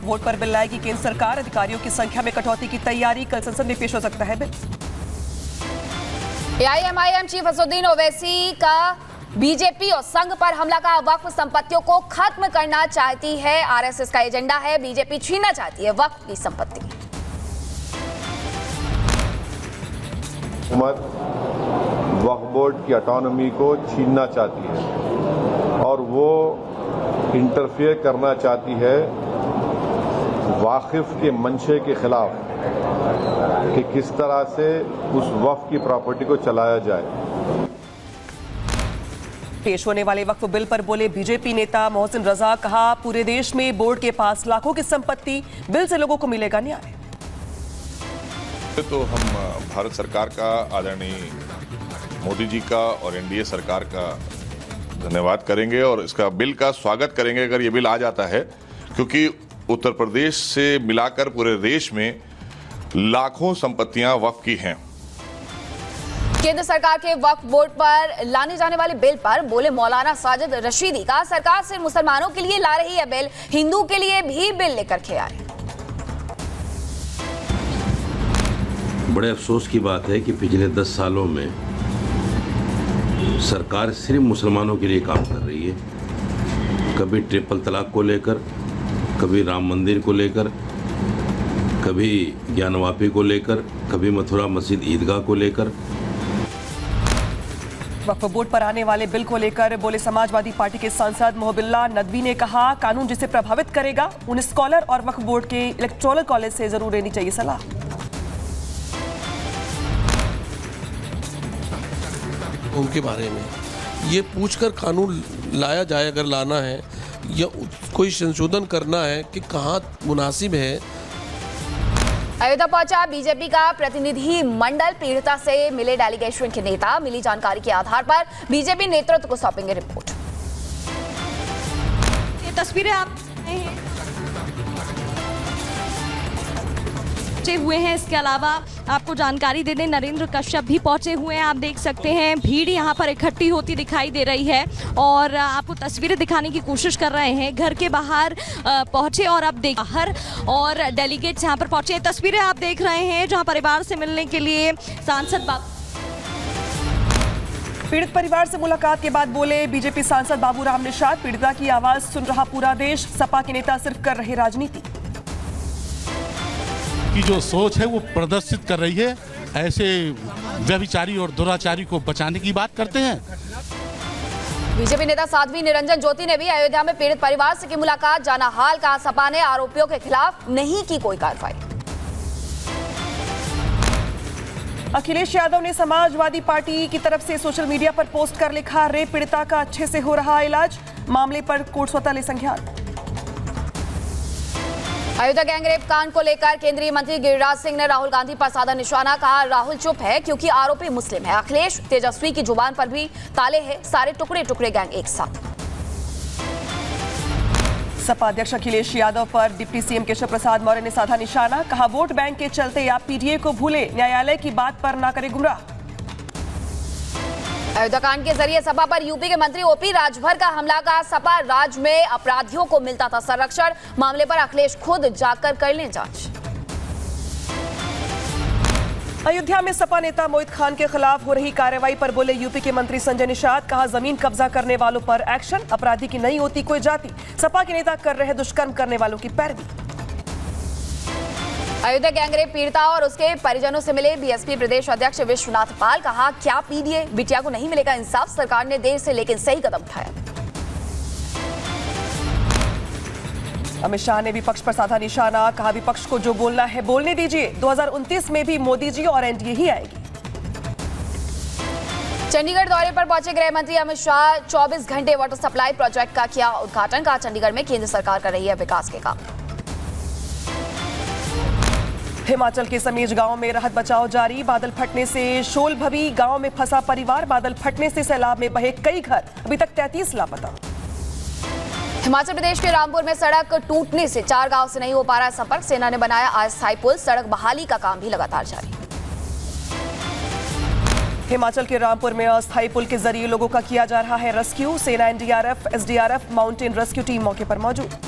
Vote पर bill लाएगी केंद्र सरकार। अधिकारियों की संख्या में कटौती की तैयारी। कल संसद में पेश हो सकता है bill. AIMIM chief Asaduddin Owaisi का बीजेपी और संघ पर हमला का वक्फ संपत्तियों को खत्म करना चाहती है। आरएसएस का एजेंडा है, बीजेपी छीनना चाहती है वक्फ की संपत्ति। वक्फ बोर्ड की ऑटोनॉमी को छीनना चाहती है और वो इंटरफेयर करना चाहती है वाकिफ के मंशे के खिलाफ कि किस तरह से उस वक्फ की प्रॉपर्टी को चलाया जाए। पेश होने वाले वक्फ बिल पर बोले बीजेपी नेता मोहसिन रजा। कहा पूरे देश में बोर्ड के पास लाखों की संपत्ति, बिल से लोगों को मिलेगा न्याय। तो हम भारत सरकार का, आदरणीय मोदी जी का और एनडीए सरकार का धन्यवाद करेंगे और इसका बिल का स्वागत करेंगे अगर ये बिल आ जाता है, क्योंकि उत्तर प्रदेश से मिलाकर पूरे देश में लाखों संपत्तियां वक्फ की हैं। केंद्र सरकार के वक्फ बोर्ड पर लाने जाने वाले बिल पर बोले मौलाना साजिद रशीदी। का सरकार सिर्फ मुसलमानों के लिए ला रही है बिल, हिंदू के लिए भी बिल लेकर के आए। बड़े अफसोस की बात है कि पिछले 10 सालों में सरकार सिर्फ मुसलमानों के लिए काम कर रही है। कभी ट्रिपल तलाक को लेकर, कभी राम मंदिर को लेकर, कभी ज्ञानवापी को लेकर, कभी मथुरा मस्जिद ईदगाह को लेकर। वक्फ बोर्ड पर आने वाले बिल को लेकर बोले समाजवादी पार्टी के सांसद मोहबिल्ला नदवी ने कहा कानून जिसे प्रभावित करेगा उन स्कॉलर और वक्फ बोर्ड के इलेक्टोरल कॉलेज से जरूर लेनी चाहिए सलाह। उनके बारे में ये पूछकर कानून लाया जाए, अगर लाना है या कोई संशोधन करना है कि कहाँ मुनासिब है। अयोध्या पहुंचा बीजेपी का प्रतिनिधि मंडल। पीड़िता से मिले डेलीगेशन के नेता। मिली जानकारी के आधार पर बीजेपी नेतृत्व को सौंपेंगे रिपोर्ट। ये तस्वीरें आप हुए हैं। इसके अलावा आपको जानकारी दे दें, नरेंद्र कश्यप भी पहुंचे हुए हैं। आप देख सकते हैं भीड़ यहां पर इकट्ठी होती दिखाई दे रही है और आपको तस्वीरें दिखाने की कोशिश कर रहे हैं। घर के बाहर पहुंचे और अब देख बाहर और डेलीगेट्स यहां पर पहुंचे। तस्वीरें आप देख रहे हैं जहां परिवार से मिलने के लिए सांसद पीड़ित परिवार से मुलाकात के बाद बोले बीजेपी सांसद बाबूराम निषाद। पीड़िता की आवाज सुन रहा पूरा देश, सपा के नेता सिर्फ कर रहे राजनीति। की जो सोच है वो प्रदर्शित कर रही है, ऐसे व्यभिचारी और दुराचारी को बचाने की बात करते हैं। बीजेपी नेता साध्वी निरंजन ज्योति ने भी अयोध्या में पीड़ित परिवार से की मुलाकात। जाना हाल। कहा सपा ने आरोपियों के खिलाफ नहीं की कोई कार्रवाई। अखिलेश यादव ने समाजवादी पार्टी की तरफ से सोशल मीडिया पर पोस्ट कर लिखा रेप पीड़िता का अच्छे से हो रहा इलाज, मामले पर कोर्ट स्वतः ले संज्ञान। अयोध्या गैंगरेप कांड को लेकर केंद्रीय मंत्री गिरिराज सिंह ने राहुल गांधी पर साधा निशाना। कहा राहुल चुप है क्योंकि आरोपी मुस्लिम है। अखिलेश तेजस्वी की जुबान पर भी ताले हैं, सारे टुकड़े टुकड़े गैंग एक साथ। सपा अध्यक्ष अखिलेश यादव पर डिप्टी सीएम केशव प्रसाद मौर्य ने साधा निशाना। कहा वोट बैंक के चलते आप पीडीए को भूले, न्यायालय की बात पर ना करे गुमराह। अयोध्या कांड के जरिए सपा पर यूपी के मंत्री ओपी राजभर का हमला। का सपा राज्य में अपराधियों को मिलता था संरक्षण, मामले पर अखिलेश खुद जाकर कर लें जांच। अयोध्या में सपा नेता मोहित खान के खिलाफ हो रही कार्रवाई पर बोले यूपी के मंत्री संजय निषाद। कहा जमीन कब्जा करने वालों पर एक्शन, अपराधी की नहीं होती कोई जाति। सपा के नेता कर रहे दुष्कर्म करने वालों की पैरवी। अयोध्या गैंगरेप पीड़िता और उसके परिजनों से मिले बीएसपी प्रदेश अध्यक्ष विश्वनाथ पाल। कहा क्या पीडीए बिटिया को नहीं मिलेगा इंसाफ, सरकार ने देर से लेकिन सही कदम उठाया। अमित शाह ने विपक्ष पर साधा निशाना। कहा विपक्ष को जो बोलना है बोलने दीजिए, 2029 में भी मोदी जी और एनडीए ही आएगी। चंडीगढ़ दौरे पर पहुंचे गृह मंत्री अमित शाह 24 घंटे वाटर सप्लाई प्रोजेक्ट का किया उद्घाटन। कहा चंडीगढ़ में केंद्र सरकार कर रही है विकास के काम। हिमाचल के समीज गांव में राहत बचाव जारी। बादल फटने से शोलभवी गांव में फंसा परिवार। बादल फटने से सैलाब में बहे कई घर, अभी तक 33 लापता। हिमाचल प्रदेश के रामपुर में सड़क टूटने से 4 गांव से नहीं हो पा रहा है संपर्क। सेना ने बनाया अस्थायी पुल, सड़क बहाली का काम भी लगातार जारी। हिमाचल के रामपुर में अस्थायी पुल के जरिए लोगों का किया जा रहा है रेस्क्यू। सेना, NDRF, SDRF, mountain rescue team मौके पर मौजूद।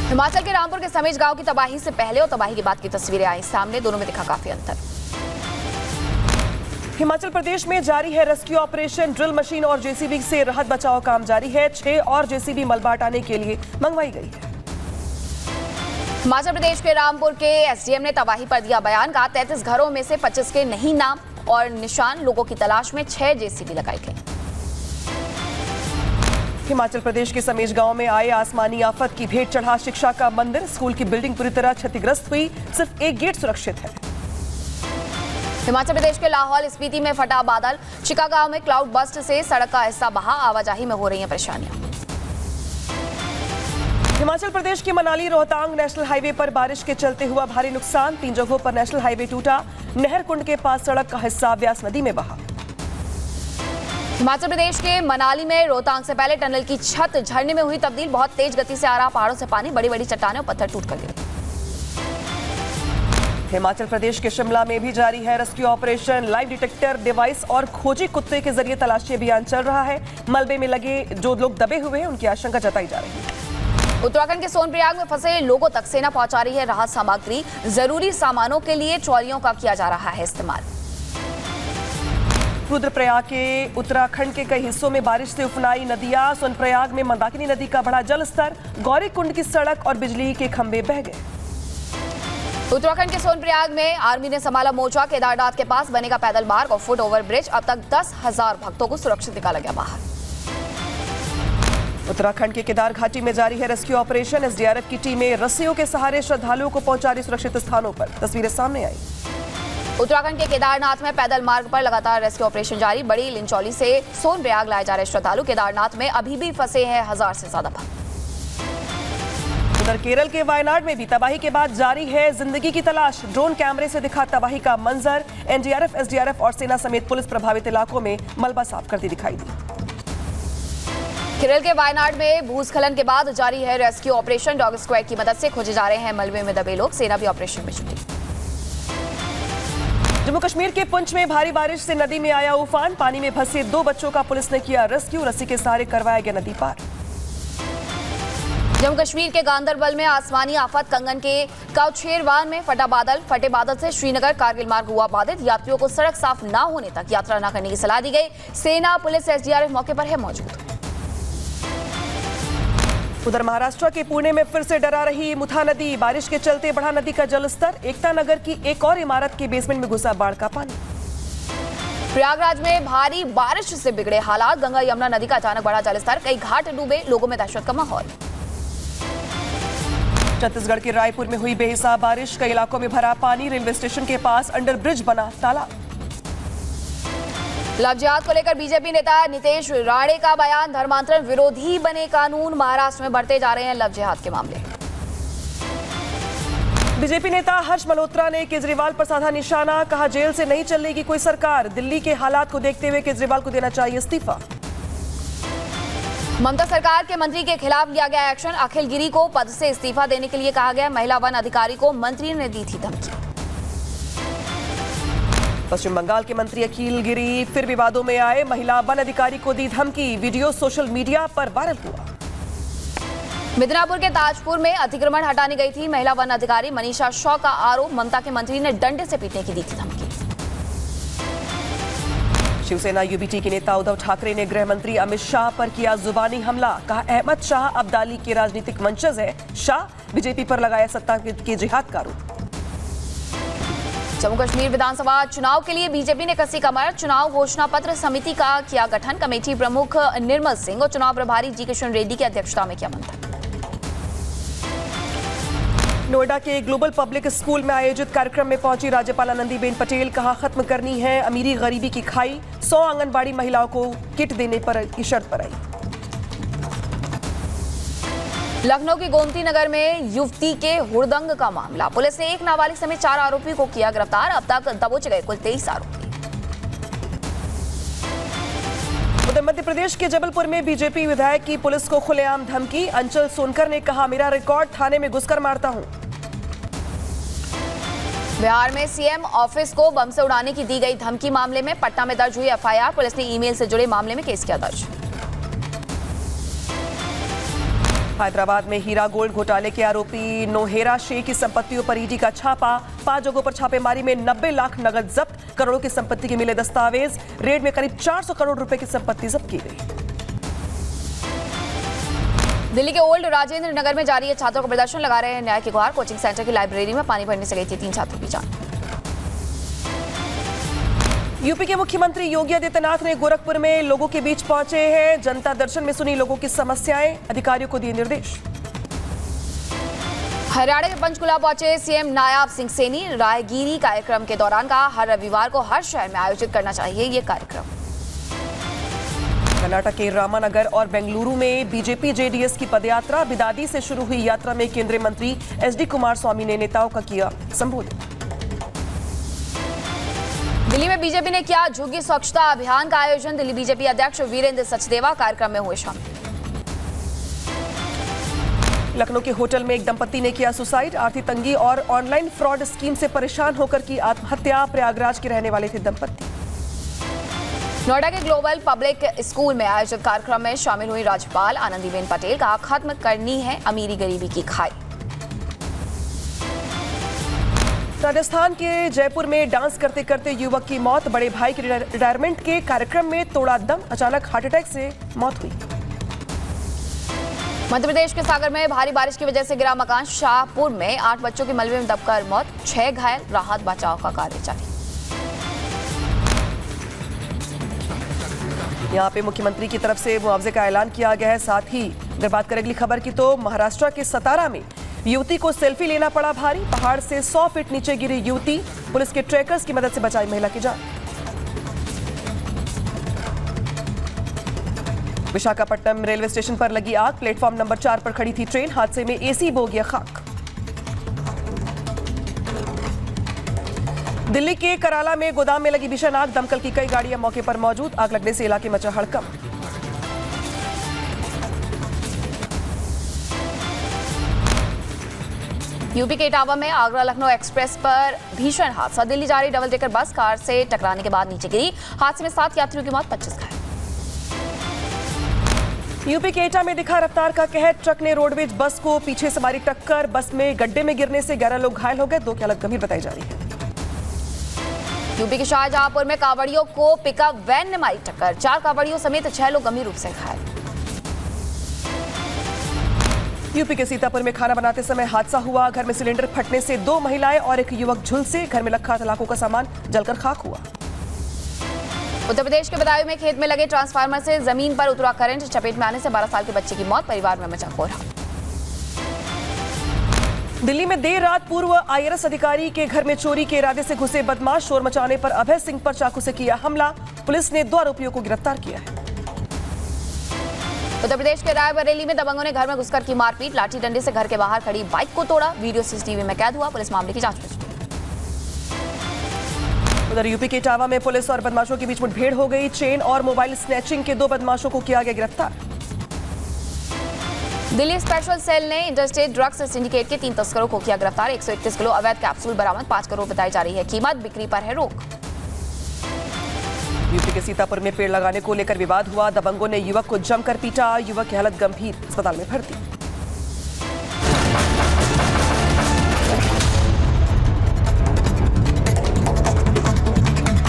हिमाचल के रामपुर के समेज गांव की तबाही से पहले और तबाही के बाद की तस्वीरें आई सामने, दोनों में दिखा काफी अंतर। हिमाचल प्रदेश में जारी है रेस्क्यू ऑपरेशन। ड्रिल मशीन और जेसीबी से राहत बचाव काम जारी है। 6 और जेसीबी मलबा हटाने के लिए मंगवाई गई है। हिमाचल प्रदेश के रामपुर के एसडीएम ने तबाही पर दिया बयान। कहा 33 घरों में से 25 के नहीं नाम और निशान। लोगों की तलाश में 6 जेसीबी लगाई गई। हिमाचल प्रदेश के समेज गांव में आए आसमानी आफत की भेंट चढ़ा शिक्षा का मंदिर। स्कूल की बिल्डिंग पूरी तरह क्षतिग्रस्त हुई, सिर्फ एक गेट सुरक्षित है। हिमाचल प्रदेश के लाहौल स्पीति में फटा बादल। चिका गांव में क्लाउड बस्ट से सड़क का हिस्सा बहा, आवाजाही में हो रही हैं परेशानियां। हिमाचल प्रदेश के मनाली रोहतांग नेशनल हाईवे पर बारिश के चलते हुआ भारी नुकसान। 3 जगहों पर नेशनल हाईवे टूटा। नहर कुंड के पास सड़क का हिस्सा व्यास नदी में बहा। हिमाचल प्रदेश के मनाली में रोहतांग से पहले टनल की छत झरने में हुई तब्दील। बहुत तेज गति से आ रहा पहाड़ों से पानी, बड़ी बड़ी चट्टानें और पत्थर टूट कर गिरे। हिमाचल प्रदेश के शिमला में भी जारी है rescue operation. Live detector device और खोजी कुत्ते के जरिए तलाशी अभियान चल रहा है। मलबे में लगे जो लोग दबे हुए हैं उनकी आशंका जताई जा रही है। उत्तराखंड के सोनप्रयाग में फंसे लोगों तक सेना पहुंचा रही है राहत सामग्री। जरूरी सामानों के लिए ट्रॉलियों का किया जा रहा है इस्तेमाल। रुद्रप्रयाग के उत्तराखंड के कई हिस्सों में बारिश से उफनाई नदियां। सोनप्रयाग में मंदाकिनी नदी का बढ़ा जल स्तर। गौरी कुंड की सड़क और बिजली के खंभे बह गए। उत्तराखंड के सोनप्रयाग में आर्मी ने संभाला मोर्चा। केदारनाथ के पास बनेगा पैदल मार्ग और फुट ओवर ब्रिज। अब तक 10,000 भक्तों को सुरक्षित निकाला गया बाहर। उत्तराखंड के केदार घाटी में जारी है रेस्क्यू ऑपरेशन। एसडीआरएफ की टीमें रस्सियों के सहारे श्रद्धालुओं को पहुंचा रही सुरक्षित स्थानों पर। तस्वीरें सामने आई। उत्तराखंड के केदारनाथ में पैदल मार्ग पर लगातार रेस्क्यू ऑपरेशन जारी। बड़ी लिंचौली से सोनप्रयाग लाए जा रहे श्रद्धालु। केदारनाथ में अभी भी फंसे हैं 1000 से ज्यादा भक्त। उधर केरल के वायनाड में भी तबाही के बाद जारी है जिंदगी की तलाश। ड्रोन कैमरे से दिखा तबाही का मंजर। एनडीआरएफ, एसडीआरएफ और सेना समेत पुलिस प्रभावित इलाकों में मलबा साफ करती दिखाई दी। केरल के वायनाड में भूस्खलन के बाद जारी है रेस्क्यू ऑपरेशन। डॉग स्क्वाड की मदद से खोजे जा रहे हैं मलबे में दबे लोग। सेना भी ऑपरेशन में जुटी। जम्मू कश्मीर के पुंछ में भारी बारिश से नदी में आया उफान। पानी में फंसे 2 बच्चों का पुलिस ने किया रेस्क्यू। रस्सी के सहारे करवाया गया नदी पार। जम्मू कश्मीर के गांदरबल में आसमानी आफत। कंगन के काउछेरवान में फटा बादल। फटे बादल से श्रीनगर कारगिल मार्ग हुआ बाधित। यात्रियों को सड़क साफ न होने तक यात्रा न करने की सलाह दी गई। सेना, पुलिस, एसडीआरएफ मौके पर है मौजूद। उधर महाराष्ट्र के पुणे में फिर से डरा रही मुथा नदी। बारिश के चलते बढ़ा नदी का जलस्तर। एकता नगर की एक और इमारत के बेसमेंट में घुसा बाढ़ का पानी। प्रयागराज में भारी बारिश से बिगड़े हालात। गंगा यमुना नदी का अचानक बढ़ा जलस्तर। कई घाट डूबे, लोगों में दहशत का माहौल। छत्तीसगढ़ के रायपुर में हुई बेहिसाब बारिश। कई इलाकों में भरा पानी। रेलवे स्टेशन के पास अंडर ब्रिज बना तालाब। लव जिहाद को लेकर बीजेपी नेता नितेश राणे का बयान। धर्मांतरण विरोधी बने कानून। महाराष्ट्र में बढ़ते जा रहे हैं लव जिहाद के मामले। बीजेपी नेता हर्ष मल्होत्रा ने केजरीवाल पर साधा निशाना। कहा जेल से नहीं चलेगी कोई सरकार। दिल्ली के हालात को देखते हुए केजरीवाल को देना चाहिए इस्तीफा। ममता सरकार के मंत्री के खिलाफ लिया गया एक्शन। अखिल गिरी को पद से इस्तीफा देने के लिए कहा गया। महिला वन अधिकारी को मंत्री ने दी थी धमकी। पश्चिम बंगाल के मंत्री अखिल गिरी फिर विवादों में आए। महिला वन अधिकारी को दी धमकी। वीडियो सोशल मीडिया पर वायरल हुआ। मिदनापुर के ताजपुर में अतिक्रमण हटाने गई थी महिला वन अधिकारी मनीषा शॉ का आरोप। ममता के मंत्री ने डंडे से पीटने की दी थी धमकी। शिवसेना यूबीटी के नेता उद्धव ठाकरे ने गृह मंत्री अमित शाह पर किया जुबानी हमला। कहा अहमद शाह अब्दाली के राजनीतिक वंशज है। शाह बीजेपी पर लगाया सत्ता के जिहाद का आरोप। जम्मू कश्मीर विधानसभा चुनाव के लिए बीजेपी ने कसी कमर। चुनाव घोषणा पत्र समिति का किया गठन। कमेटी प्रमुख निर्मल सिंह और चुनाव प्रभारी जी किशन रेड्डी की अध्यक्षता में किया मंथन। नोएडा के ग्लोबल पब्लिक स्कूल में आयोजित कार्यक्रम में पहुंची राज्यपाल आनंदीबेन पटेल। कहा खत्म करनी है अमीरी गरीबी की खाई। 100 आंगनबाड़ी महिलाओं को किट देने पर की शर्त पर आई। लखनऊ के गोमती नगर में युवती के हुड़दंग का मामला। पुलिस ने एक नाबालिग समेत 4 आरोपी को किया गिरफ्तार। अब तक दबोचे गए कुल 23 आरोपी। उधर मध्य प्रदेश के जबलपुर में बीजेपी विधायक की पुलिस को खुलेआम धमकी। अंचल सोनकर ने कहा मेरा रिकॉर्ड थाने में घुसकर मारता हूं। बिहार में सीएम ऑफिस को बम से उड़ाने की दी गई धमकी मामले में पटना में दर्ज हुई एफआईआर। पुलिस ने ईमेल से जुड़े मामले में केस किया दर्ज। हैदराबाद में हीरा गोल्ड घोटाले के आरोपी नोहेरा शेख की संपत्तियों पर ईडी का छापा। 5 जगहों पर छापेमारी में 90 लाख नगद जब्त, करोड़ों की संपत्ति के मिले दस्तावेज। रेड में करीब 400 करोड़ रुपए की संपत्ति जब्त की गई। दिल्ली के ओल्ड राजेंद्र नगर में जारी है छात्रों का प्रदर्शन, लगा रहे हैं न्याय की गुहार। कोचिंग सेंटर की लाइब्रेरी में पानी भरने से गई थी 3 छात्रों की जान। यूपी के मुख्यमंत्री योगी आदित्यनाथ ने गोरखपुर में लोगों के बीच पहुंचे हैं। जनता दर्शन में सुनी लोगों की समस्याएं, अधिकारियों को दिए निर्देश। हरियाणा के पंचकुला पहुंचे सीएम नायाब सिंह सैनी। राहगीरी कार्यक्रम के दौरान कहा, हर रविवार को हर शहर में आयोजित करना चाहिए ये कार्यक्रम। कर्नाटक के रामानगर और बेंगलुरु में बीजेपी जेडीएस की पदयात्रा। बिदादी से शुरू हुई यात्रा में केंद्रीय मंत्री एसडी कुमार स्वामी ने नेताओं का किया संबोधित। दिल्ली में बीजेपी ने किया झुग्गी स्वच्छता अभियान का आयोजन। दिल्ली बीजेपी अध्यक्ष वीरेंद्र सचदेवा कार्यक्रम में हुए शामिल। लखनऊ के होटल में एक दंपति ने किया सुसाइड। आर्थिक तंगी और ऑनलाइन फ्रॉड स्कीम से परेशान होकर की आत्महत्या। प्रयागराज के रहने वाले थे दंपति। नोएडा के ग्लोबल पब्लिक स्कूल में आयोजित कार्यक्रम में शामिल हुई राज्यपाल आनंदीबेन पटेल। कहा, खत्म करनी है अमीरी गरीबी की खाई। राजस्थान के जयपुर में डांस करते करते युवक की मौत। बड़े भाई के रिटायरमेंट के कार्यक्रम में तोड़ा दम, अचानक हार्ट अटैक से मौत हुई। मध्य प्रदेश के सागर में भारी बारिश की वजह से गिरा मकान। शाहपुर में 8 बच्चों की मलबे में दबकर मौत, 6 घायल। राहत बचाव का कार्य जारी। यहाँ पे मुख्यमंत्री की तरफ से मुआवजे का ऐलान किया गया है। साथ ही अगर बात करें अगली खबर की तो महाराष्ट्र के सतारा में युवती को सेल्फी लेना पड़ा भारी। पहाड़ से 100 फीट नीचे गिरी युवती, पुलिस के ट्रैकर्स की मदद से बचाई महिला की जान। विशाखापट्टनम रेलवे स्टेशन पर लगी आग। प्लेटफॉर्म नंबर 4 पर खड़ी थी ट्रेन। हादसे में एसी बोगियां खाक। दिल्ली के कराला में गोदाम में लगी भीषण आग। दमकल की कई गाड़ियां मौके पर मौजूद। आग लगने से इलाके में मचा हड़कंप। यूपी के इटावा में आगरा लखनऊ एक्सप्रेस पर भीषण हादसा। दिल्ली जा रही डबल डेकर बस कार से टकराने के बाद नीचे गिरी। हादसे में 7 यात्रियों की मौत, 25 घायल। यूपी के एटा में दिखा रफ्तार का कहर। ट्रक ने रोडवेज बस को पीछे से मारी टक्कर। बस में गड्ढे में गिरने से 11 लोग घायल हो गए। 2 की हालत गंभीर बताई जा रही है। यूपी के शाहजहांपुर में कांवड़ियों को पिकअप वैन ने मारी टक्कर। 4 कांवड़ियों समेत 6 लोग गंभीर रूप से घायल। यूपी के सीतापुर में खाना बनाते समय हादसा हुआ। घर में सिलेंडर फटने से 2 महिलाएं और एक युवक झुलसे। घर में रखा लाखों का सामान जलकर खाक हुआ। उत्तर प्रदेश के बदायूं में खेत में लगे ट्रांसफार्मर से जमीन पर उतरा करंट। चपेट में आने से 12 साल के बच्चे की मौत। परिवार में मचा कोहराम। दिल्ली में देर रात पूर्व आईआरएस अधिकारी के घर में चोरी के इरादे से घुसे बदमाश। शोर मचाने पर अभय सिंह पर चाकू से किया हमला। पुलिस ने 2 आरोपियों को गिरफ्तार किया है। उत्तर प्रदेश के रायबरेली में दबंगों ने घर में घुसकर की मारपीट। लाठी डंडे से घर के बाहर खड़ी बाइक को तोड़ा। वीडियो सीसीटीवी में कैद हुआ। पुलिस मामले की जांच में जुटी। उधर यूपी के इटावा में पुलिस और बदमाशों के बीच मुठभेड़ हो गई। चेन और मोबाइल स्नैचिंग के 2 बदमाशों को किया गया गिरफ्तार। दिल्ली स्पेशल सेल ने इंटरस्टेट ड्रग्स सिंडिकेट के 3 तस्करों को किया गिरफ्तार। 131 किलो अवैध कैप्सूल बरामद। 5 करोड़ बताई जा रही है कीमत। बिक्री पर है रोक। यूपी के सीतापुर में पेड़ लगाने को लेकर विवाद हुआ। दबंगों ने युवक को जमकर पीटा। युवक की हालत गंभीर, अस्पताल में भर्ती।